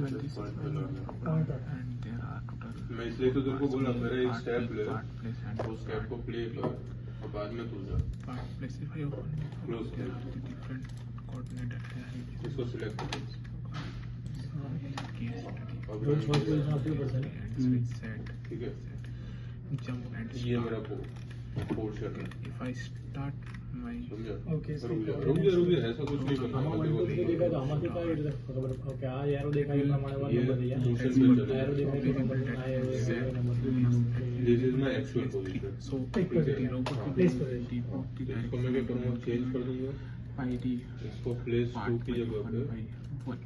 and there are total मैं इसलिए तो तेरे को बोला मेरा एक स्टेप ले वो स्टेप को प्ले कर और बाद में तू जा part place. If I open it, Close there it. are the different coordinate इसको सिलेक्ट कर case study अब and switch set, ठीक है jump and ये start. मेरा पोर्शन है If I start my समझा Okay, रुक जा ऐसा कुछ नहीं करना આમાં देखो, 1 2 3 દેખાય તો આમાંથી કઈ રીતે ખબર ઓકે આ એરો દેખાય એ પ્રમાણે ये નંબર દઈએ पोर्शन पे चले એરો દેખાય તો નંબર આ એરો દેખાય તો number this is my actual position so Take the position. robot will Place be position. the इसको मैं क्या करूँगा चेंज कर दूंगा ID इसको प्लेस part 2 की by जगह 1 पे by 1.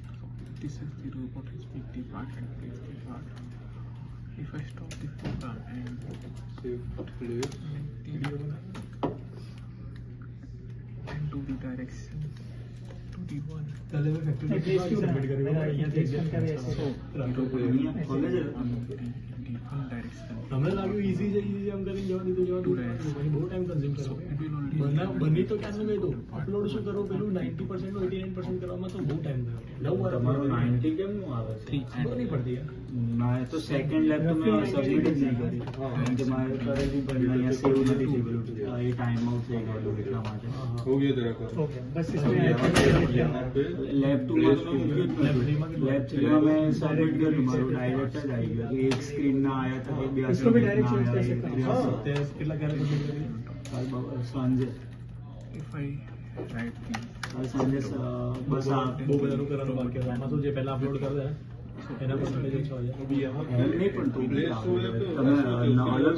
So this is the robot has picked the part and placed the part. If I stop the program and shift place do the direction to the one, તલે મેં factory place ક્यों submit કર્યું અહીંયાથી adjust કરે so the robot will be on the one direction. તમને લાગ્યું easy છે આમ કરીને જવા દીધું પછી બહુ ટાઈમ કન્ઝ્યુમ So કર્યો it will only બની તો ક્યાં ગઈ તો અપલોડ શું કરો પેલું 90% નું 89% કરવામાં તો બહુ ટાઈમ ગયો તમારું 90 કેમનું આવે છે 3 ખબર નહીં and પડતી યાર મારે તો સેકન્ડ લેબ તો મેં સબમિટ જ નહીં કરી કારણ કે મારે કરેલી પણ અહીંયા સેવ નથી થયેલું એ ટાઈમ આઉટ થઈ ગયેલું એટલા માટે हो गया तेरा का ઓકે બસ यहाँ पे લેબ 2 માં તો મેં મૂક્યું જ નહોતું લેબ 3 માં મેં સબમિટ કર્યું મારું ડાયરેક્ટ જ આવી ગયું એક સ્ક્રીન ના આવ્યા તો એક બે इसको भी डायरेक्ट चेंज कर સ્ક્રીન सकते हैं हाँ કેટલા ક્યારે સબમિટ કરી સાંજે if I write the સાંજે બસ આ બહુ બધાનું કરવાનું બાકી હતું આમાં શું જે પહેલા અપલોડ કરે એના પર ઓછો હોય એમ નહીં પણ તું प्लेस टू તમે અલગ